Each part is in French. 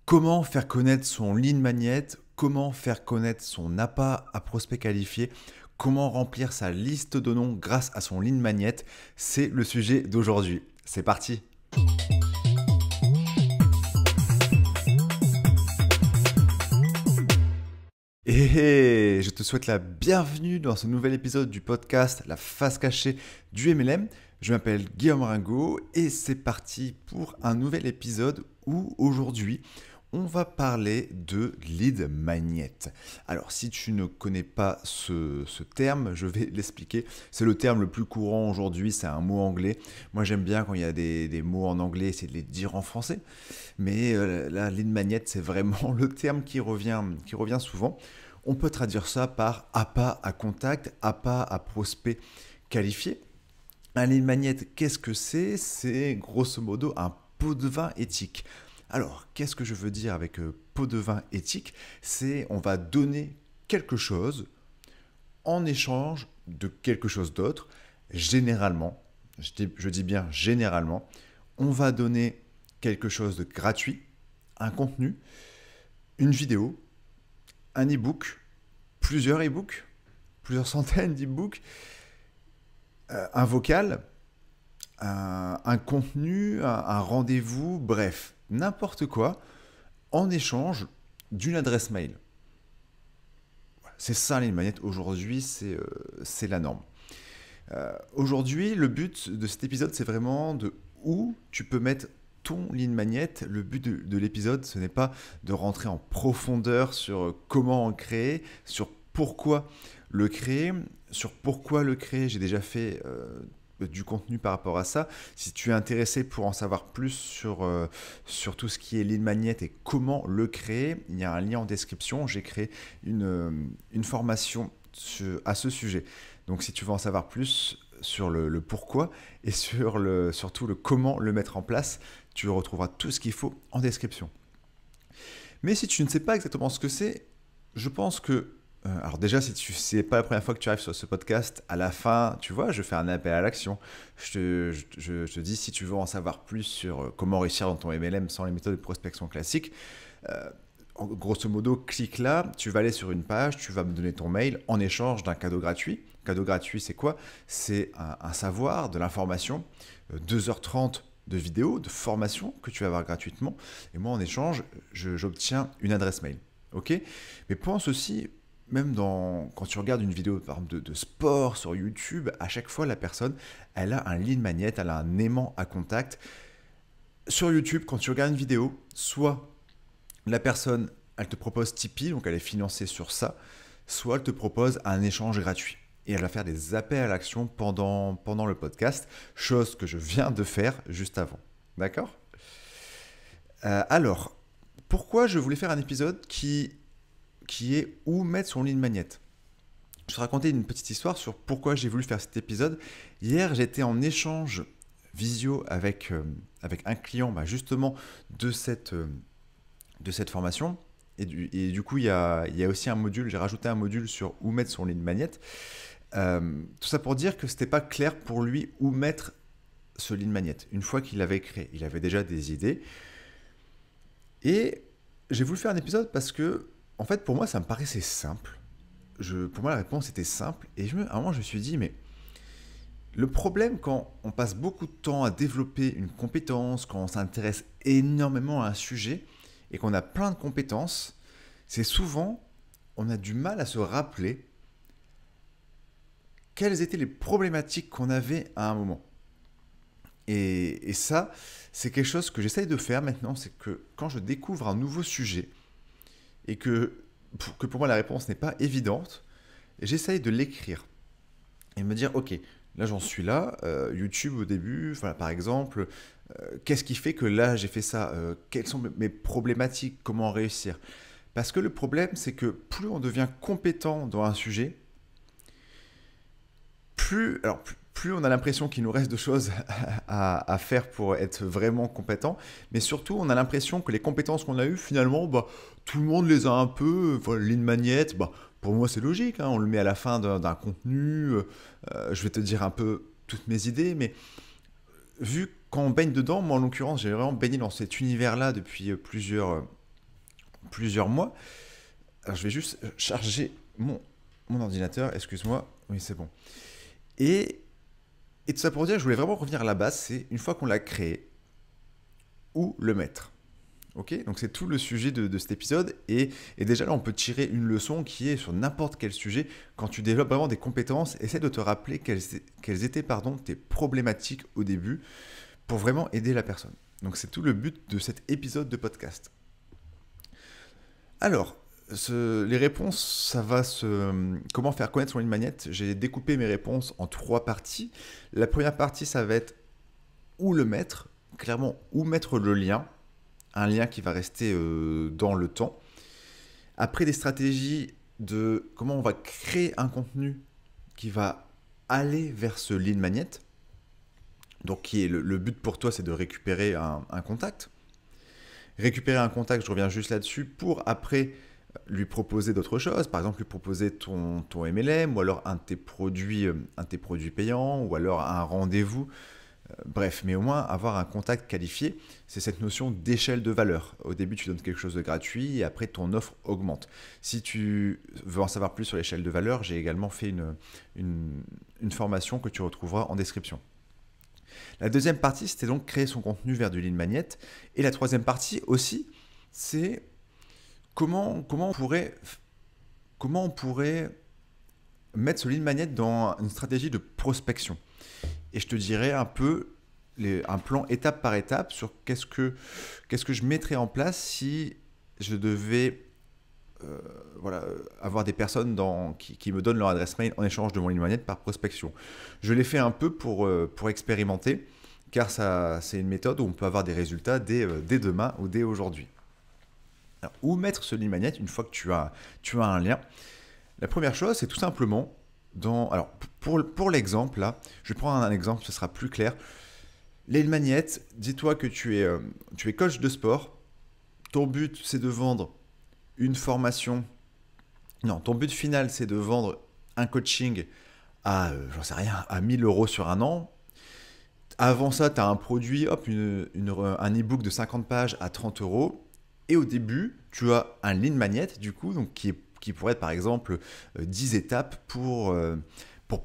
Comment faire connaître son lead magnet? Comment faire connaître son appât à prospect qualifié? Comment remplir sa liste de noms grâce à son lead magnet? C'est le sujet d'aujourd'hui. C'est parti! Et je te souhaite la bienvenue dans ce nouvel épisode du podcast La face cachée du MLM. Je m'appelle Guillaume Ringot et c'est parti pour un nouvel épisode où aujourd'hui on va parler de lead magnet. Alors si tu ne connais pas ce terme, je vais l'expliquer. C'est le terme le plus courant aujourd'hui, c'est un mot anglais. Moi j'aime bien quand il y a des mots en anglais, essayer de les dire en français. Mais la lead magnet, c'est vraiment le terme qui revient souvent. On peut traduire ça par appât à contact, appât à prospect qualifié. Un lead magnet, qu'est-ce que c'est? C'est grosso modo un pot de vin éthique. Alors, qu'est-ce que je veux dire avec pot de vin éthique? C'est on va donner quelque chose en échange de quelque chose d'autre. Généralement, je dis bien généralement, on va donner quelque chose de gratuit, un contenu, une vidéo, un e-book, plusieurs e-books, plusieurs centaines d'e-books, un vocal, un contenu, un rendez-vous, bref, n'importe quoi, en échange d'une adresse mail. Voilà, c'est ça les magnettes aujourd'hui, c'est la norme. Aujourd'hui, le but de cet épisode, c'est vraiment de où tu peux mettre ton lead magnet. Le but de l'épisode, ce n'est pas de rentrer en profondeur sur comment en créer, sur pourquoi le créer. Sur pourquoi le créer, j'ai déjà fait du contenu par rapport à ça. Si tu es intéressé pour en savoir plus sur tout ce qui est lead magnet et comment le créer, il y a un lien en description. J'ai créé une formation à ce sujet. Donc si tu veux en savoir plus sur le pourquoi et surtout le comment le mettre en place, tu retrouveras tout ce qu'il faut en description. Mais si tu ne sais pas exactement ce que c'est, je pense que alors déjà, si c'est pas la première fois que tu arrives sur ce podcast, à la fin, tu vois, je fais un appel à l'action. Je te dis, si tu veux en savoir plus sur comment réussir dans ton MLM sans les méthodes de prospection classiques, grosso modo, clique là, tu vas aller sur une page, tu vas me donner ton mail en échange d'un cadeau gratuit. Cadeau gratuit, c'est quoi? C'est un savoir, de l'information, 2h30 de vidéos, de formation que tu vas avoir gratuitement. Et moi, en échange, j'obtiens une adresse mail. Ok? Mais pense aussi, même quand tu regardes une vidéo par exemple, de sport sur YouTube, à chaque fois, la personne, elle a un lead magnet, elle a un aimant à contact. Sur YouTube, quand tu regardes une vidéo, soit la personne, elle te propose Tipeee, donc elle est financée sur ça, soit elle te propose un échange gratuit. Et elle va faire des appels à l'action pendant le podcast, chose que je viens de faire juste avant. D'accord? Alors, pourquoi je voulais faire un épisode qui est où mettre son lead magnet? Je vais te raconter une petite histoire sur pourquoi j'ai voulu faire cet épisode. Hier, j'étais en échange visio avec un client justement de cette formation. Et du coup, il y a aussi un module, j'ai rajouté un module sur où mettre son lead magnet. Tout ça pour dire que ce n'était pas clair pour lui où mettre ce lead magnet. Une fois qu'il l'avait créé, il avait déjà des idées. Et j'ai voulu faire un épisode parce que, en fait, pour moi, ça me paraissait simple. Pour moi, la réponse était simple. Et à un moment, je me suis dit, mais le problème quand on passe beaucoup de temps à développer une compétence, quand on s'intéresse énormément à un sujet et qu'on a plein de compétences, c'est souvent, on a du mal à se rappeler quelles étaient les problématiques qu'on avait à un moment. Et ça, c'est quelque chose que j'essaye de faire maintenant, c'est que quand je découvre un nouveau sujet et que pour moi la réponse n'est pas évidente, j'essaye de l'écrire et me dire, ok, là j'en suis là, YouTube au début, voilà, par exemple, qu'est-ce qui fait que là j'ai fait ça, quelles sont mes problématiques, comment réussir? Parce que le problème, c'est que plus on devient compétent dans un sujet, plus on a l'impression qu'il nous reste de choses à faire pour être vraiment compétent, mais surtout on a l'impression que les compétences qu'on a eues, finalement, tout le monde les a un peu, voilà, lead magnet, pour moi c'est logique, hein, on le met à la fin d'un contenu, je vais te dire un peu toutes mes idées, mais vu quand on baigne dedans, moi en l'occurrence j'ai vraiment baigné dans cet univers-là depuis plusieurs plusieurs mois. Alors, je vais juste charger mon ordinateur, excuse-moi. Oui, c'est bon. Et, et tout ça pour dire, je voulais vraiment revenir à la base, c'est une fois qu'on l'a créé, où le mettre. Ok, donc c'est tout le sujet de cet épisode et déjà là on peut tirer une leçon qui est sur n'importe quel sujet. Quand tu développes vraiment des compétences, essaie de te rappeler quelles étaient tes problématiques au début pour vraiment aider la personne. Donc c'est tout le but de cet épisode de podcast. Alors, les réponses, comment faire connaître son Lead Magnet. J'ai découpé mes réponses en 3 parties. La première partie, ça va être où le mettre, clairement où mettre le lien, un lien qui va rester dans le temps. Après, des stratégies de comment on va créer un contenu qui va aller vers ce Lead Magnet. Donc, qui est le but pour toi, c'est de récupérer un contact. Récupérer un contact, je reviens juste là-dessus, pour après lui proposer d'autres choses. Par exemple, lui proposer ton MLM, ou alors un de tes produits payants, ou alors un rendez-vous. Bref, mais au moins avoir un contact qualifié, c'est cette notion d'échelle de valeur. Au début, tu donnes quelque chose de gratuit et après, ton offre augmente. Si tu veux en savoir plus sur l'échelle de valeur, j'ai également fait une formation que tu retrouveras en description. La deuxième partie, c'était donc créer son contenu vers du Lead Magnet. Et la troisième partie aussi, c'est comment on pourrait mettre ce Lead Magnet dans une stratégie de prospection. Et je te dirais un peu un plan étape par étape sur qu'est-ce que je mettrais en place si je devais avoir des personnes qui me donnent leur adresse mail en échange de mon Lead Magnet par prospection. Je l'ai fait un peu pour expérimenter, car c'est une méthode où on peut avoir des résultats dès demain ou dès aujourd'hui. Alors, où mettre ce Lead Magnet une fois que tu as un lien? La première chose, c'est tout simplement alors, pour l'exemple, là, je vais prendre un exemple, ce sera plus clair. Lead Magnet, dis-toi que tu es coach de sport. Ton but, c'est de vendre une formation. Non, ton but final, c'est de vendre un coaching à, j'en sais rien, à 1000 € sur un an. Avant ça, tu as un produit, hop, un e-book de 50 pages à 30 €. Et au début, tu as un Lead Magnet, du coup, donc qui pourrait être par exemple 10 étapes pour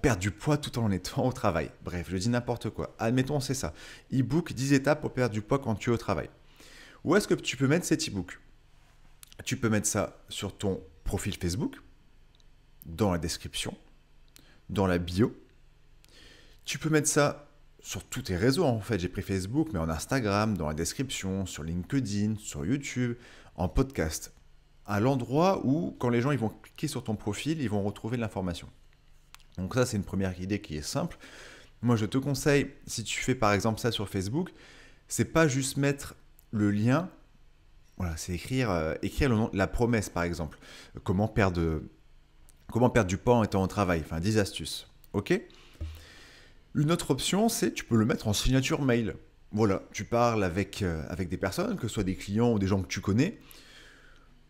perdre du poids tout en étant au travail. Bref, je dis n'importe quoi. Admettons, c'est ça. E-book, 10 étapes pour perdre du poids quand tu es au travail. Où est-ce que tu peux mettre cet e-book? Tu peux mettre ça sur ton profil Facebook, dans la description, dans la bio. Tu peux mettre ça sur tous tes réseaux, en fait. J'ai pris Facebook, mais en Instagram, dans la description, sur LinkedIn, sur YouTube, en podcast. À l'endroit où, quand les gens ils vont cliquer sur ton profil, ils vont retrouver de l'information. Donc ça, c'est une première idée qui est simple. Moi, je te conseille, si tu fais par exemple ça sur Facebook, c'est pas juste mettre le lien, voilà, c'est écrire le nom, la promesse par exemple. Comment perdre du poids en étant au travail, enfin 10 astuces. Ok? Une autre option, c'est tu peux le mettre en signature mail. Voilà, tu parles avec des personnes, que ce soit des clients ou des gens que tu connais.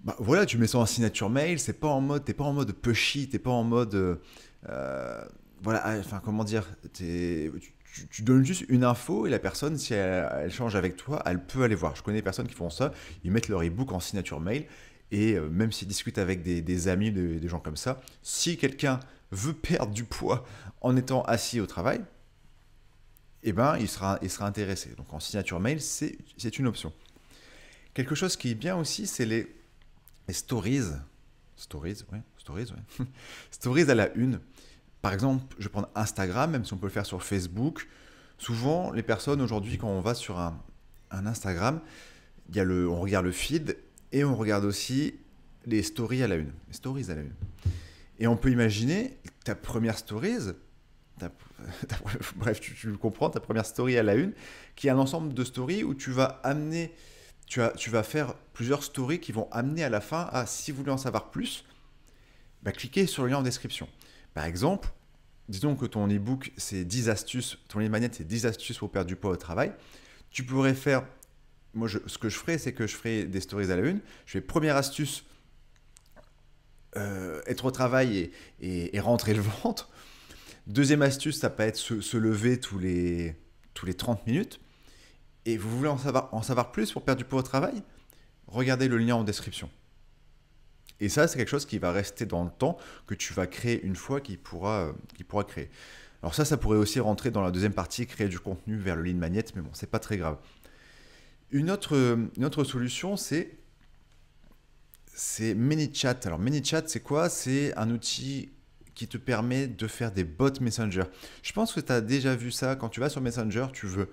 Bah, voilà, tu mets ça en signature mail, t'es pas en mode pushy, t'es pas en mode voilà, enfin comment dire, tu donnes juste une info et la personne, si elle change avec toi, elle peut aller voir. Je connais des personnes qui font ça, ils mettent leur e-book en signature mail et même s'ils discutent avec des amis, des gens comme ça, si quelqu'un veut perdre du poids en étant assis au travail, eh ben, il sera intéressé. Donc en signature mail, c'est une option. Quelque chose qui est bien aussi, c'est les stories. Stories, ouais. Stories à la une. Par exemple, je vais prendre Instagram, même si on peut le faire sur Facebook. Souvent, les personnes aujourd'hui, quand on va sur un Instagram, on regarde le feed et on regarde aussi les stories à la une. Les stories à la une. Et on peut imaginer ta première stories, bref, tu comprends, ta première story à la une, qui est un ensemble de stories où tu vas faire plusieurs stories qui vont amener à la fin à, si vous voulez en savoir plus, bah, cliquez sur le lien en description. Par exemple, disons que ton e-book, c'est 10 astuces, ton Lead Magnet, c'est 10 astuces pour perdre du poids au travail. Tu pourrais faire, ce que je ferais, c'est que je ferais des stories à la une. Je fais première astuce, être au travail et rentrer le ventre. Deuxième astuce, ça peut être se lever tous les 30 minutes. Et vous voulez en savoir plus pour perdre du poids au travail? regardez le lien en description. Et ça, c'est quelque chose qui va rester dans le temps, que tu vas créer une fois, qu'il pourra créer. Alors ça pourrait aussi rentrer dans la deuxième partie, créer du contenu vers le lead magnet, mais bon, c'est pas très grave. Une autre solution, c'est ManyChat. Alors ManyChat, c'est quoi? C'est un outil qui te permet de faire des bots Messenger. Je pense que tu as déjà vu ça. Quand tu vas sur Messenger, tu veux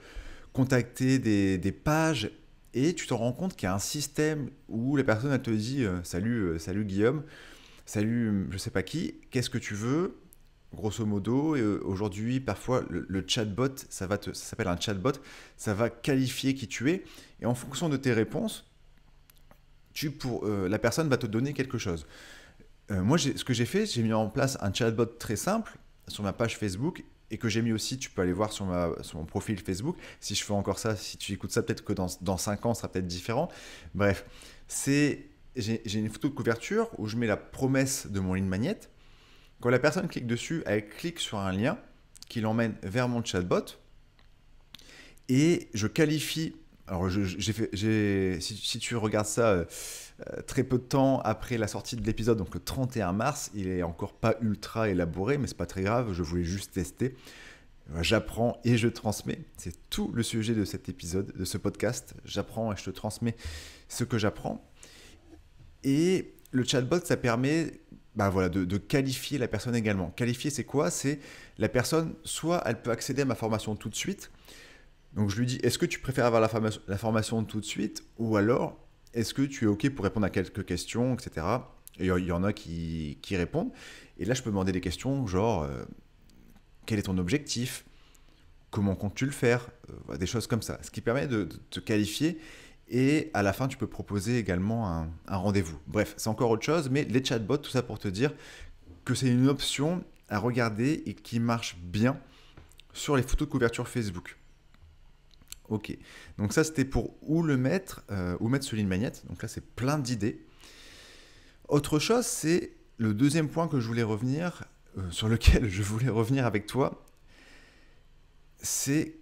contacter des pages et tu te rends compte qu'il y a un système où la personne elle te dit salut Guillaume, salut je sais pas qui, qu'est-ce que tu veux? Grosso modo, aujourd'hui, parfois, le chatbot, ça s'appelle un chatbot, ça va qualifier qui tu es, et en fonction de tes réponses, la personne va te donner quelque chose. Moi, ce que j'ai fait, j'ai mis en place un chatbot très simple sur ma page Facebook, et que j'ai mis aussi, tu peux aller voir sur mon profil Facebook, si je fais encore ça, si tu écoutes ça, peut-être que dans 5 ans, ça sera peut-être différent. Bref, j'ai une photo de couverture où je mets la promesse de mon lead magnet. Quand la personne clique dessus, elle clique sur un lien qui l'emmène vers mon chatbot et je qualifie. Alors, si tu regardes ça très peu de temps après la sortie de l'épisode, donc le 31 mars, il est encore pas ultra élaboré, mais c'est pas très grave, je voulais juste tester. J'apprends et je transmets. C'est tout le sujet de cet épisode, de ce podcast. J'apprends et je te transmets ce que j'apprends. Et le chatbot, ça permet de qualifier la personne également. Qualifier, c'est quoi? C'est la personne, soit elle peut accéder à ma formation tout de suite. Donc je lui dis, est-ce que tu préfères avoir la formation tout de suite? Ou alors, est-ce que tu es OK pour répondre à quelques questions, etc. Et il y en a qui répondent. Et là, je peux demander des questions genre, quel est ton objectif? Comment comptes-tu le faire? Des choses comme ça. Ce qui permet de te qualifier. Et à la fin, tu peux proposer également un rendez-vous. Bref, c'est encore autre chose, mais les chatbots, tout ça pour te dire que c'est une option à regarder et qui marche bien sur les photos de couverture Facebook. Ok, donc ça c'était pour où mettre ce lead magnet. Donc là, c'est plein d'idées. Autre chose, c'est le deuxième point que je voulais revenir, sur lequel je voulais revenir avec toi, c'est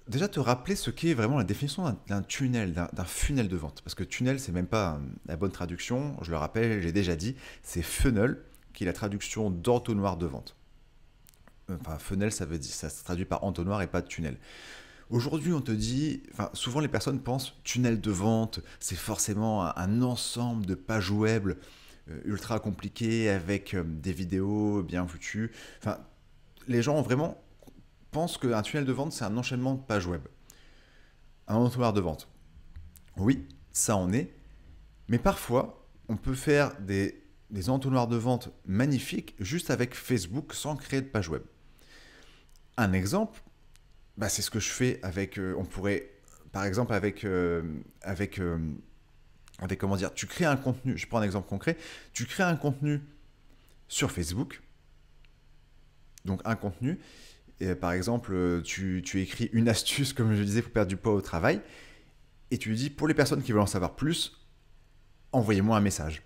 déjà te rappeler ce qu'est vraiment la définition d'un tunnel, d'un funnel de vente. Parce que tunnel, c'est même pas la bonne traduction. Je le rappelle, j'ai déjà dit, c'est funnel, qui est la traduction d'entonnoir de vente. Enfin, funnel, ça se traduit par entonnoir et pas tunnel. Aujourd'hui, on te dit, souvent les personnes pensent tunnel de vente, c'est forcément un ensemble de pages web ultra compliquées avec des vidéos bien foutues. Enfin, les gens vraiment pensent qu'un tunnel de vente, c'est un enchaînement de pages web. Un entonnoir de vente. Oui, ça en est. Mais parfois, on peut faire des entonnoirs de vente magnifiques juste avec Facebook sans créer de page web. Un exemple, c'est ce que je fais avec, on pourrait, par exemple, avec comment dire, tu crées un contenu, je prends un exemple concret, tu crées un contenu sur Facebook, donc un contenu, et par exemple, tu écris une astuce, comme je disais, pour perdre du poids au travail, et tu lui dis, pour les personnes qui veulent en savoir plus, envoyez-moi un message.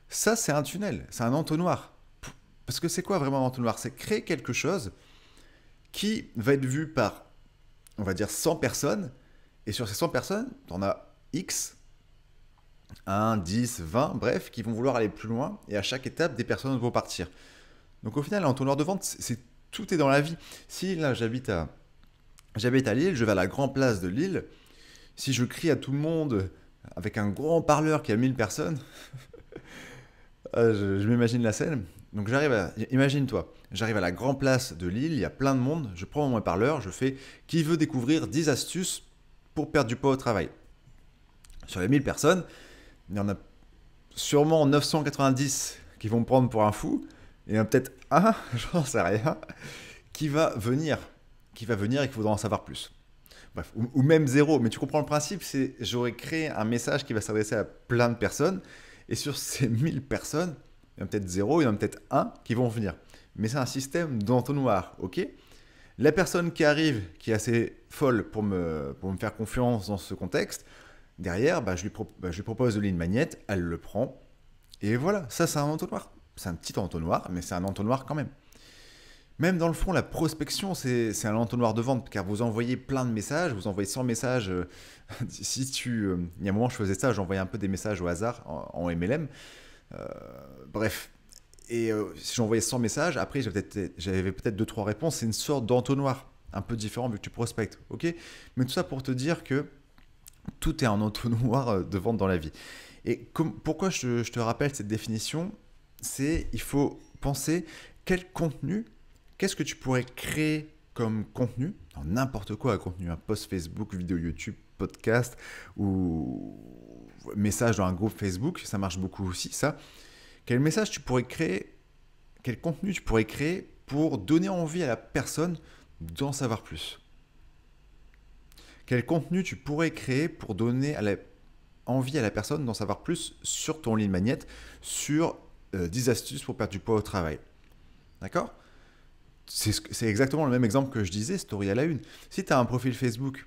Ça, c'est un tunnel, c'est un entonnoir. Parce que c'est quoi vraiment un entonnoir? C'est créer quelque chose qui va être vu par, on va dire, 100 personnes, et sur ces 100 personnes, tu en as X, 1, 10, 20, bref, qui vont vouloir aller plus loin, et à chaque étape, des personnes vont partir. Donc au final, l'entonnoir de vente, tout est dans la vie. Si là, j'habite à Lille, je vais à la grande place de Lille, si je crie à tout le monde avec un grand parleur qui a 1000 personnes, je m'imagine la scène. Donc imagine-toi, j'arrive à la grande place de Lille, il y a plein de monde, je prends mon parleur, je fais « Qui veut découvrir 10 astuces pour perdre du poids au travail ?» Sur les 1000 personnes, il y en a sûrement 990 qui vont me prendre pour un fou, et il y en a peut-être un, j'en sais rien, qui va venir et qu'il faudra en savoir plus. Bref, ou même zéro, mais tu comprends le principe, c'est j'aurais créé un message qui va s'adresser à plein de personnes, et sur ces 1000 personnes, il y en a peut-être zéro, il y en a peut-être un qui vont venir. Mais c'est un système d'entonnoir, ok? La personne qui arrive, qui est assez folle pour me faire confiance dans ce contexte, derrière, je lui propose le lead magnet, elle le prend, et voilà, ça c'est un entonnoir. C'est un petit entonnoir, mais c'est un entonnoir quand même. Même dans le fond, la prospection, c'est un entonnoir de vente, car vous envoyez plein de messages, vous envoyez 100 messages. Il y a un moment, je faisais ça, j'envoyais un peu des messages au hasard en MLM. Euh, Bref. Et si j'envoyais 100 messages, après j'avais peut-être 2-3 réponses. C'est une sorte d'entonnoir, un peu différent vu que tu prospectes. Ok. Mais tout ça pour te dire que tout est un entonnoir de vente dans la vie. Et pourquoi je te rappelle cette définition? C'est il faut penser quel contenu, qu'est-ce que tu pourrais créer comme contenu, n'importe quoi, un contenu, un post Facebook, vidéo YouTube, podcast ou message dans un groupe Facebook, ça marche beaucoup aussi ça. Quel message tu pourrais créer, quel contenu tu pourrais créer pour donner envie à la personne d'en savoir plus? Quel contenu tu pourrais créer pour donner envie à la personne d'en savoir plus sur ton lead magnet, sur 10 astuces pour perdre du poids au travail? D'accord? C'est exactement le même exemple que je disais, story à la une. Si tu as un profil Facebook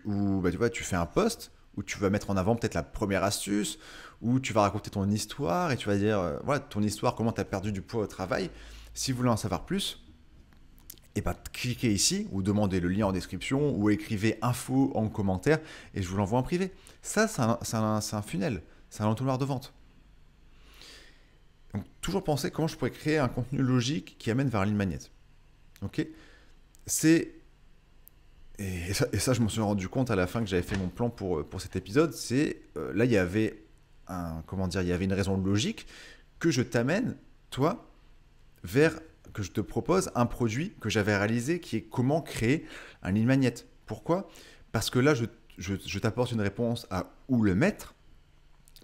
où bah, tu vois, tu fais un post, où tu vas mettre en avant peut-être la première astuce, où tu vas raconter ton histoire et tu vas dire, voilà, ton histoire, comment tu as perdu du poids au travail. Si vous voulez en savoir plus, et bah, cliquez ici ou demandez le lien en description ou écrivez info en commentaire et je vous l'envoie en privé. Ça, c'est un funnel, c'est un entonnoir de vente. Donc, toujours penser comment je pourrais créer un contenu logique qui amène vers un lead magnet. Ok. C'est et ça, je m'en suis rendu compte à la fin que j'avais fait mon plan pour cet épisode. Là, il y avait il y avait une raison logique que je t'amène, toi, que je te propose un produit que j'avais réalisé qui est comment créer un lead magnet. Pourquoi? Parce que là, je t'apporte une réponse à où le mettre,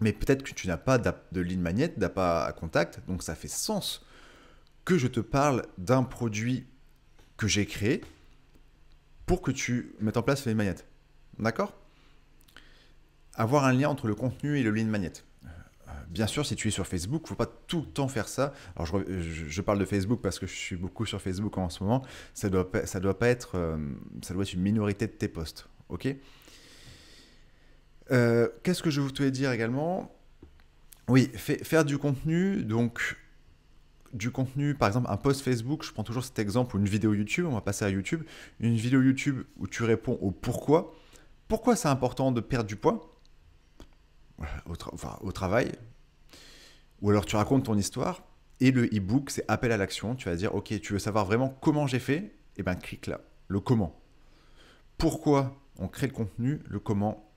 mais peut-être que tu n'as pas de lead magnet, d'appât à contact, donc ça fait sens que je te parle d'un produit que j'ai créé pour que tu mettes en place le lead magnet. D'accord? Avoir un lien entre le contenu et le lead magnet. Bien sûr, si tu es sur Facebook, il ne faut pas tout le temps faire ça. Alors, je parle de Facebook parce que je suis beaucoup sur Facebook en ce moment. Ça doit pas être, ça doit être une minorité de tes posts. Ok. Qu'est-ce que je voulais dire également? Oui, faire du contenu. Donc, du contenu, par exemple, un post Facebook. Je prends toujours cet exemple ou une vidéo YouTube. On va passer à YouTube. Une vidéo YouTube où tu réponds au pourquoi. Pourquoi c'est important de perdre du poids au travail. Ou alors tu racontes ton histoire et le e-book, c'est appel à l'action. Tu vas dire, ok, tu veux savoir vraiment comment j'ai fait? Eh bien, clique là. Le comment. Pourquoi on crée le contenu? Le comment,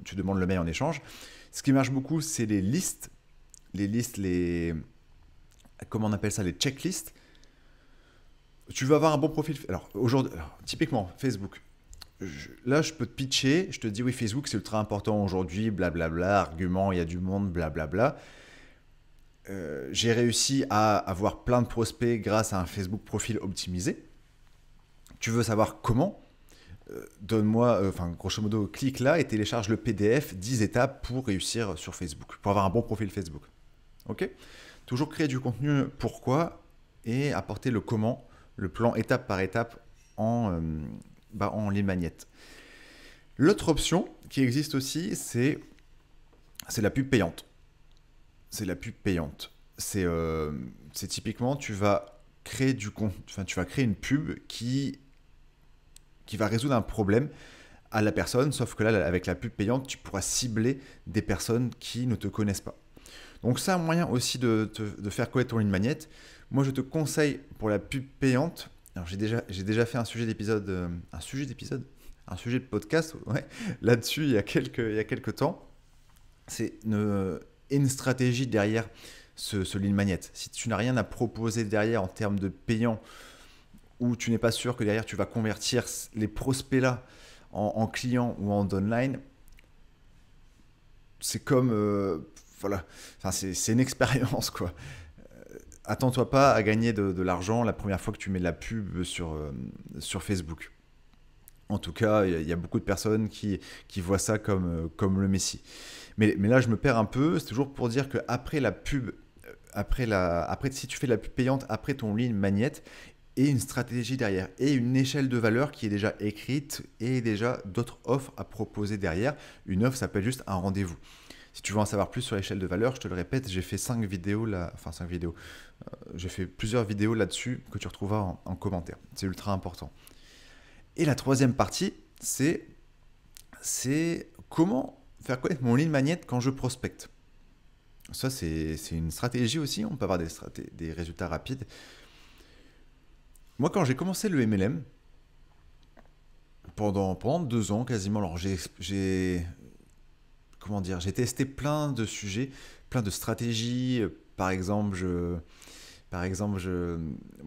tu demandes le mail en échange. Ce qui marche beaucoup, c'est les listes. Comment on appelle ça? Les checklists. Tu veux avoir un bon profil. Alors, aujourd'hui, typiquement, Facebook. Là, je peux te pitcher, je te dis oui, Facebook, c'est ultra important aujourd'hui, blablabla, argument, il y a du monde, blablabla. J'ai réussi à avoir plein de prospects grâce à un Facebook profil optimisé. Tu veux savoir comment? Donne-moi, grosso modo, clique là et télécharge le PDF 10 étapes pour réussir sur Facebook, pour avoir un bon profil Facebook. Ok? Toujours créer du contenu pourquoi et apporter le comment, le plan étape par étape en lead magnet. L'autre option qui existe aussi, c'est la pub payante. C'est la pub payante. C'est typiquement, tu vas créer tu vas créer une pub qui va résoudre un problème à la personne, sauf que là, avec la pub payante, tu pourras cibler des personnes qui ne te connaissent pas. Donc c'est un moyen aussi de faire connaître ton lead magnet. Moi, je te conseille pour la pub payante. Alors j'ai déjà fait un sujet de podcast, ouais, là-dessus il y a quelques temps. C'est une stratégie derrière ce lead magnet. Si tu n'as rien à proposer derrière en termes de payant, ou tu n'es pas sûr que derrière tu vas convertir les prospects là en clients ou en online, c'est comme voilà, enfin, c'est une expérience quoi. Attends-toi pas à gagner de l'argent la première fois que tu mets de la pub sur Facebook. En tout cas, il y a beaucoup de personnes qui voient ça comme le Messie. Mais là, je me perds un peu. C'est toujours pour dire qu'après la pub, si tu fais de la pub payante après ton lead magnet, et une stratégie derrière, et une échelle de valeur qui est déjà écrite, et déjà d'autres offres à proposer derrière. Une offre, ça peut être juste un rendez-vous. Si tu veux en savoir plus sur l'échelle de valeur, je te le répète, j'ai fait 5 vidéos là, enfin 5 vidéos. J'ai fait plusieurs vidéos là-dessus que tu retrouveras en commentaire. C'est ultra important. Et la troisième partie, c'est comment faire connaître mon lead magnet quand je prospecte. Ça, c'est une stratégie aussi. On peut avoir des résultats rapides. Moi, quand j'ai commencé le MLM, pendant 2 ans quasiment, alors comment dire, j'ai testé plein de sujets, plein de stratégies.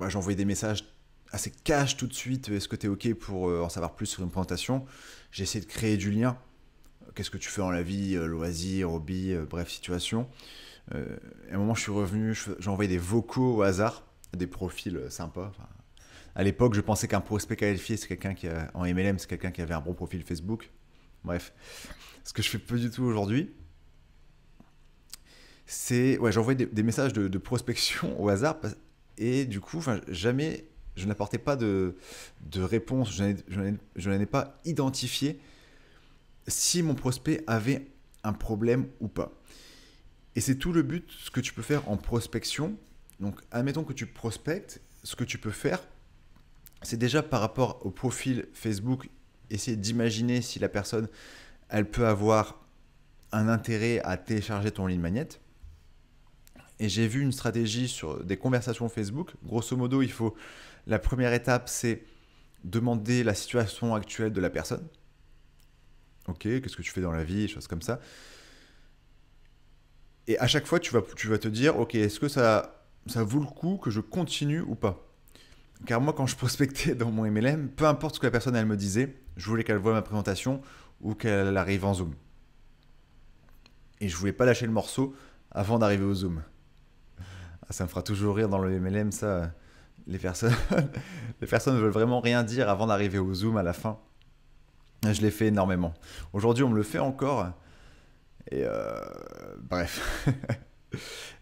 J'envoyais des messages assez cash tout de suite. Est-ce que tu es OK pour en savoir plus sur une présentation? J'ai essayé de créer du lien. Qu'est-ce que tu fais dans la vie, loisirs, hobby, bref, situation. À un moment, je suis revenu, j'ai envoyé des vocaux au hasard, des profils sympas. Enfin, à l'époque, je pensais qu'un prospect qualifié, c'est quelqu'un en MLM, c'est quelqu'un qui avait un bon profil Facebook. Bref, ce que je fais pas du tout aujourd'hui, j'envoie des messages de prospection au hasard et du coup, jamais je n'apportais pas de réponse, je n'en ai pas identifié si mon prospect avait un problème ou pas. Et c'est tout le but, ce que tu peux faire en prospection. Donc, admettons que tu prospectes, ce que tu peux faire, c'est déjà par rapport au profil Facebook, essayer d'imaginer si la personne, elle peut avoir un intérêt à télécharger ton lead magnet. Et j'ai vu une stratégie sur des conversations Facebook. Grosso modo, la première étape, c'est demander la situation actuelle de la personne. Ok, qu'est-ce que tu fais dans la vie, choses comme ça. Et à chaque fois, tu vas te dire, ok, est-ce que ça vaut le coup que je continue ou pas? Car moi, quand je prospectais dans mon MLM, peu importe ce que la personne elle me disait, je voulais qu'elle voie ma présentation ou qu'elle arrive en Zoom. Et je voulais pas lâcher le morceau avant d'arriver au Zoom. Ça me fera toujours rire dans le MLM, ça. Les personnes ne veulent vraiment rien dire avant d'arriver au Zoom à la fin. Je l'ai fait énormément. Aujourd'hui, on me le fait encore. Et bref.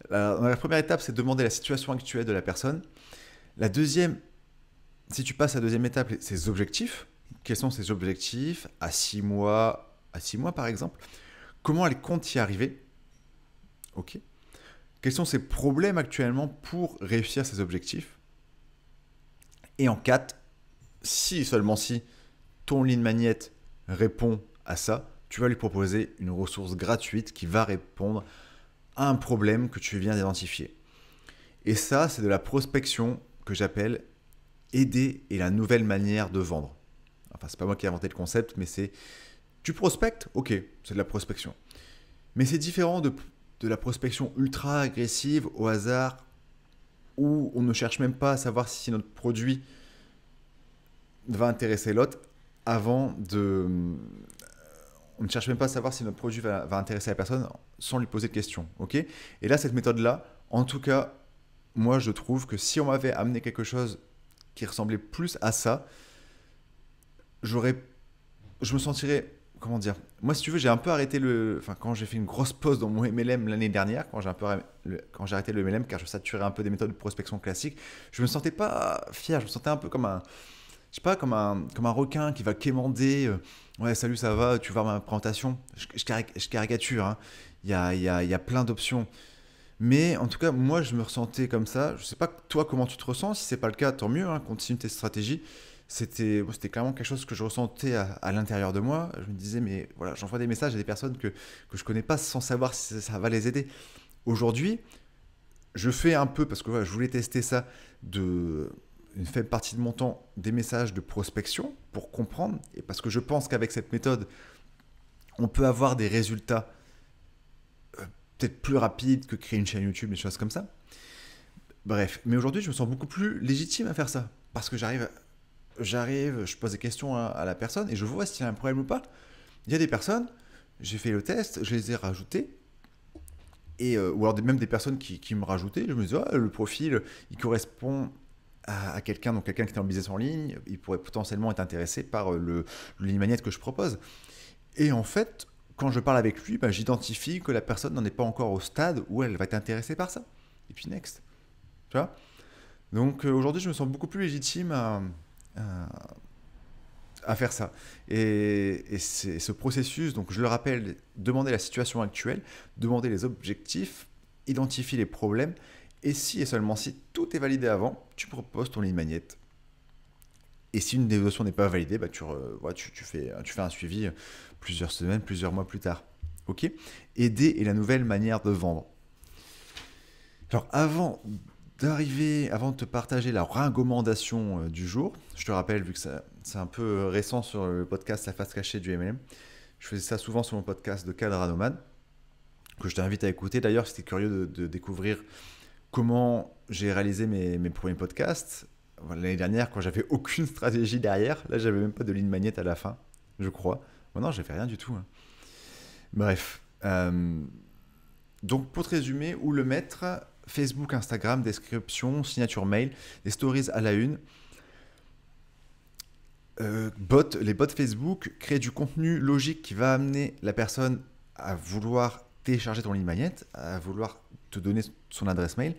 La première étape, c'est de demander la situation actuelle de la personne. La deuxième, si tu passes à la deuxième étape, c'est ses objectifs. Quels sont ses objectifs à 6 mois, par exemple? Comment elle compte y arriver? Ok. Quels sont ses problèmes actuellement pour réussir ses objectifs? Et en 4, seulement si ton lead magnet répond à ça, tu vas lui proposer une ressource gratuite qui va répondre à un problème que tu viens d'identifier. Et ça, c'est de la prospection que j'appelle aider et la nouvelle manière de vendre. Enfin, c'est pas moi qui ai inventé le concept, mais tu prospectes, ok, c'est de la prospection. Mais c'est différent de la prospection ultra agressive au hasard où on ne cherche même pas à savoir si notre produit va intéresser l'autre on ne cherche même pas à savoir si notre produit va intéresser la personne sans lui poser de questions. Ok. Et là, cette méthode-là, en tout cas, moi, je trouve que si on m'avait amené quelque chose qui ressemblait plus à ça, je me sentirais, comment dire, moi, si tu veux, j'ai un peu arrêté quand j'ai fait une grosse pause dans mon MLM l'année dernière, quand j'ai arrêté le MLM, car je saturais un peu des méthodes de prospection classiques, je me sentais pas fier, je me sentais un peu comme comme un requin qui va quémander. Ouais, salut, ça va, tu vois ma présentation. Je caricature, hein. Il y a plein d'options. Mais en tout cas, moi, je me ressentais comme ça. Je sais pas toi comment tu te ressens. Si c'est pas le cas, tant mieux, hein, continue tes stratégies. C'était clairement quelque chose que je ressentais à l'intérieur de moi. Je me disais, mais voilà, j'envoie des messages à des personnes que je connais pas sans savoir si ça va les aider. Aujourd'hui, je fais un peu, parce que voilà, je voulais tester ça, une faible partie de mon temps, des messages de prospection pour comprendre. Et parce que je pense qu'avec cette méthode, on peut avoir des résultats peut-être plus rapides que créer une chaîne YouTube, des choses comme ça. Bref, mais aujourd'hui, je me sens beaucoup plus légitime à faire ça. Parce que j'arrive, je pose des questions à la personne et je vois s'il y a un problème ou pas. Il y a des personnes, j'ai fait le test, je les ai rajoutées. Ou alors même des personnes qui me rajoutaient, je me disais, le profil, il correspond à quelqu'un, donc quelqu'un qui est en business en ligne, il pourrait potentiellement être intéressé par le lead magnet que je propose. Et en fait, quand je parle avec lui, j'identifie que la personne n'en est pas encore au stade où elle va être intéressée par ça. Et puis next. Tu vois? Donc aujourd'hui, je me sens beaucoup plus légitime à faire ça. Et c'est ce processus, donc je le rappelle, demander la situation actuelle, demander les objectifs, identifier les problèmes, et si et seulement si tout est validé avant, tu proposes ton lead magnet. Et si une négociation n'est pas validée, bah tu fais un suivi plusieurs semaines, plusieurs mois plus tard. Ok. Aider est la nouvelle manière de vendre. Alors avant de te partager la recommandation du jour, je te rappelle, vu que c'est un peu récent sur le podcast La face cachée du MLM, je faisais ça souvent sur mon podcast de cadre à nomade, que je t'invite à écouter. D'ailleurs, si tu es curieux de découvrir comment j'ai réalisé mes premiers podcasts, l'année dernière, quand j'avais aucune stratégie derrière, là, j'avais même pas de ligne magnétique à la fin, je crois. Bon, non, j'avais rien du tout. Hein. Bref. Donc, pour te résumer, où le mettre, Facebook, Instagram, description, signature mail, des stories à la une. Les bots Facebook créent du contenu logique qui va amener la personne à vouloir télécharger ton ligne magnet, à vouloir te donner son adresse mail.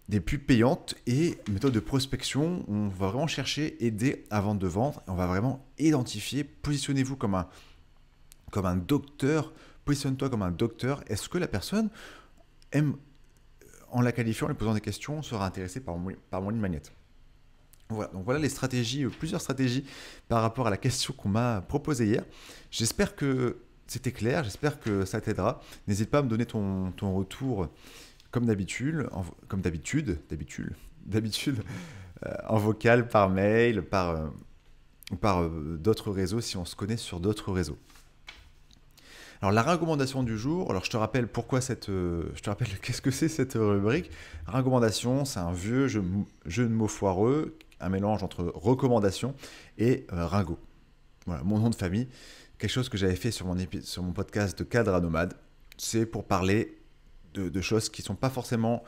Des pubs payantes et méthode de prospection, on va vraiment chercher, aider avant de vendre. On va vraiment identifier, positionnez-vous comme un docteur, positionne-toi comme un docteur. Est-ce que la personne aime, en la qualifiant, en lui posant des questions, sera intéressée par mon ligne magnet? Voilà, donc voilà les stratégies, plusieurs stratégies par rapport à la question qu'on m'a proposée hier. J'espère que c'était clair, j'espère que ça t'aidera. N'hésite pas à me donner ton retour comme d'habitude, en vocal, par mail, par d'autres réseaux, si on se connaît sur d'autres réseaux. Alors la recommandation du jour, alors je te rappelle qu'est-ce que c'est cette rubrique. Recommandation, c'est un vieux jeu de mots foireux, un mélange entre recommandation et ringot. Voilà, mon nom de famille, quelque chose que j'avais fait sur mon podcast de cadre à nomade, c'est pour parler de choses qui ne sont pas forcément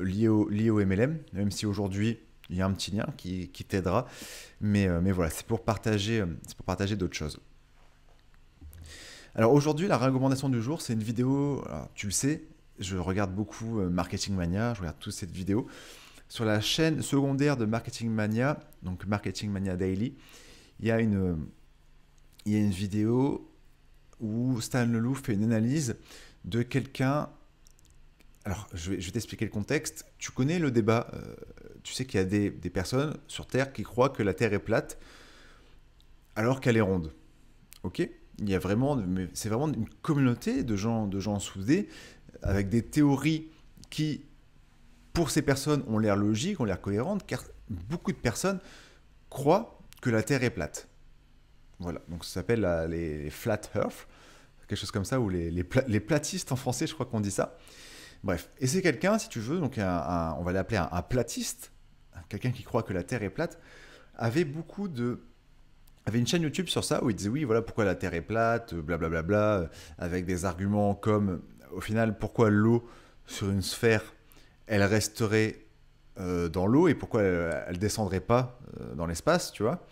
liées au MLM, même si aujourd'hui il y a un petit lien qui t'aidera. Mais voilà, c'est pour partager d'autres choses. Alors aujourd'hui, la recommandation du jour, c'est une vidéo, alors, tu le sais, je regarde beaucoup Marketing Mania, je regarde toutes ces vidéos. Sur la chaîne secondaire de Marketing Mania, donc Marketing Mania Daily, il y a une vidéo où Stan Leloup fait une analyse de quelqu'un. Alors, je vais t'expliquer le contexte. Tu connais le débat. Tu sais qu'il y a des personnes sur Terre qui croient que la Terre est plate alors qu'elle est ronde. Ok ? C'est vraiment une communauté de gens soudés avec des théories qui, pour ces personnes, ont l'air logiques, ont l'air cohérentes, car beaucoup de personnes croient que la Terre est plate. Voilà, donc ça s'appelle les flat earth, quelque chose comme ça, ou les platistes en français, je crois qu'on dit ça. Bref, et c'est quelqu'un, si tu veux, donc on va l'appeler un platiste, quelqu'un qui croit que la Terre est plate, avait une chaîne YouTube sur ça où il disait oui, voilà pourquoi la Terre est plate, blablabla, avec des arguments comme au final pourquoi l'eau sur une sphère elle resterait dans l'eau et pourquoi elle descendrait pas dans l'espace, tu vois,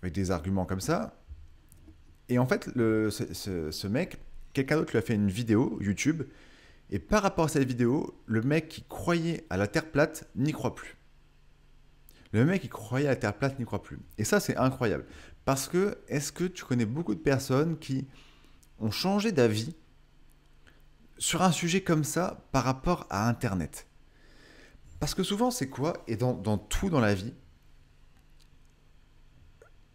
avec des arguments comme ça. Et en fait, ce mec, quelqu'un d'autre lui a fait une vidéo YouTube. Et par rapport à cette vidéo, le mec qui croyait à la Terre plate n'y croit plus. Le mec qui croyait à la Terre plate n'y croit plus. Et ça, c'est incroyable. Parce que, est-ce que tu connais beaucoup de personnes qui ont changé d'avis sur un sujet comme ça par rapport à Internet? Parce que souvent, c'est quoi? Et dans tout dans la vie,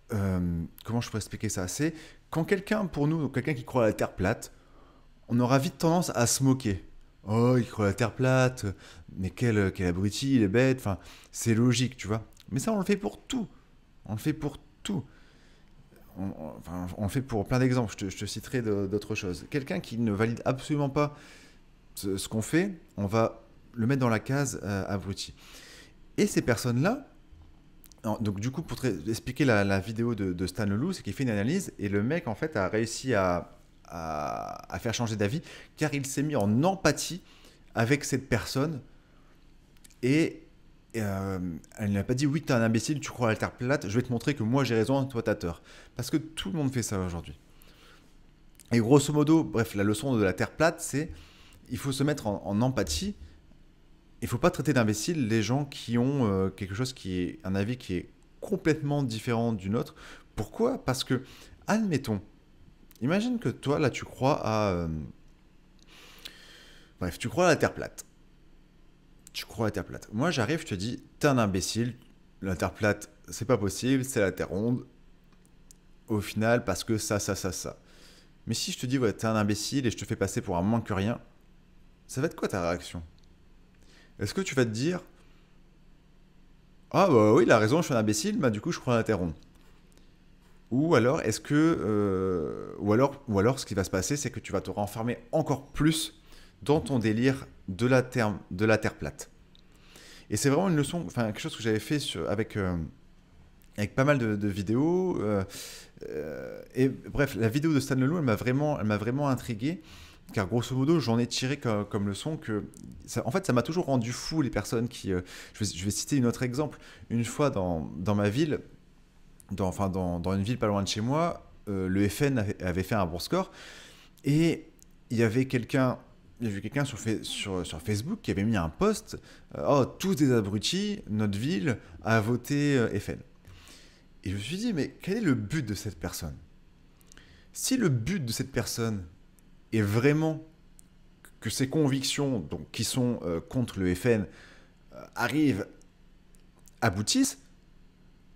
comment je pourrais expliquer ça? C'est quand quelqu'un qui croit à la Terre plate, on aura vite tendance à se moquer. Oh, il croit à la Terre plate, mais quel abruti, il est bête, enfin, c'est logique, tu vois. Mais ça, on le fait pour tout. On le fait pour tout. On le fait pour plein d'exemples, je te citerai d'autres choses. Quelqu'un qui ne valide absolument pas ce qu'on fait, on va le mettre dans la case abruti. Et ces personnes-là, donc du coup, pour expliquer la vidéo de Stan Leloup, c'est qu'il fait une analyse, et le mec, en fait, a réussi à faire changer d'avis, car il s'est mis en empathie avec cette personne et elle n'a pas dit oui, t'es un imbécile, tu crois à la Terre plate, je vais te montrer que moi j'ai raison, toi t'as tort. Parce que tout le monde fait ça aujourd'hui. Et grosso modo, bref, la leçon de la Terre plate, c'est il faut se mettre en empathie. Il ne faut pas traiter d'imbéciles les gens qui ont quelque chose un avis qui est complètement différente d'une autre. Pourquoi? Parce que, admettons, imagine que toi, là, tu crois à... Bref, tu crois à la Terre plate. Tu crois à la Terre plate. Moi, j'arrive, je te dis, t'es un imbécile, la Terre plate, c'est pas possible, c'est la Terre ronde, au final, parce que ça. Mais si je te dis, ouais, t'es un imbécile et je te fais passer pour un moins que rien, ça va être quoi ta réaction? Est-ce que tu vas te dire, ah bah oui, il a raison, je suis un imbécile, bah du coup, je crois à la Terre ronde. Ou alors, ou alors, ce qui va se passer, c'est que tu vas te renfermer encore plus dans ton délire de la Terre plate. Et c'est vraiment une leçon, enfin quelque chose que j'avais fait avec pas mal de vidéos. Et bref, la vidéo de Stan Leloup, elle m'a vraiment intrigué, car grosso modo, j'en ai tiré comme leçon que, en fait, ça m'a toujours rendu fou les personnes qui. Je vais citer un autre exemple. Une fois dans ma ville, dans une ville pas loin de chez moi, le FN avait fait un bon score et il y avait quelqu'un. Il y avait quelqu'un sur Facebook qui avait mis un post. Oh, tous des abrutis, notre ville a voté FN. Et je me suis dit, mais quel est le but de cette personne? Si le but de cette personne est vraiment que ses convictions, donc, qui sont contre le FN, aboutissent,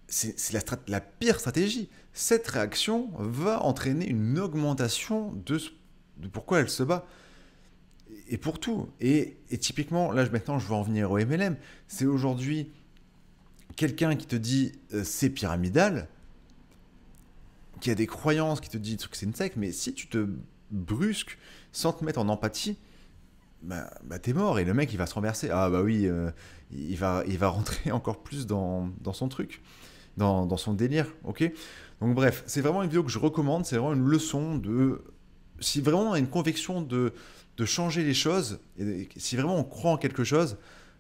c'est la pire stratégie. Cette réaction va entraîner une augmentation de pourquoi elle se bat. Et pour tout. Et typiquement, là maintenant je vais en venir au MLM, c'est aujourd'hui quelqu'un qui te dit c'est pyramidal, qui a des croyances, qui te dit que c'est une secte, mais si tu te brusques sans te mettre en empathie, bah t'es mort et le mec il va se renverser. Ah bah oui, il va rentrer encore plus dans son truc, dans son délire, ok. Donc bref, c'est vraiment une vidéo que je recommande, c'est vraiment une leçon de... Si vraiment on a une conviction de changer les choses, et si vraiment on croit en quelque chose,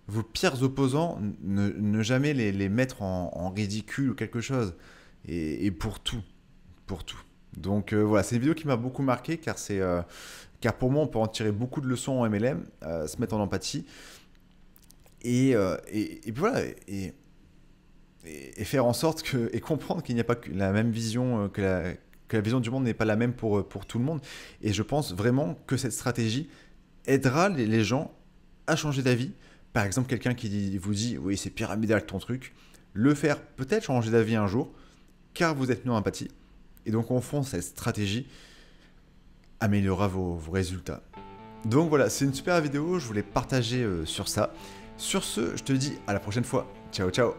vos pires opposants, ne jamais les mettre en ridicule ou quelque chose. Et pour tout. Pour tout. Donc voilà, c'est une vidéo qui m'a beaucoup marqué car pour moi on peut en tirer beaucoup de leçons en MLM, se mettre en empathie et puis voilà et faire en sorte et comprendre qu'il n'y a pas que la même vision que la vision du monde n'est pas la même pour tout le monde. Et je pense vraiment que cette stratégie aidera les gens à changer d'avis. Par exemple, quelqu'un qui vous dit oui, c'est pyramidal ton truc, le faire peut-être changer d'avis un jour, car vous êtes mis en empathie. Et donc, au fond, cette stratégie améliorera vos résultats. Donc voilà, c'est une super vidéo, je voulais partager sur ça. Sur ce, je te dis à la prochaine fois. Ciao, ciao!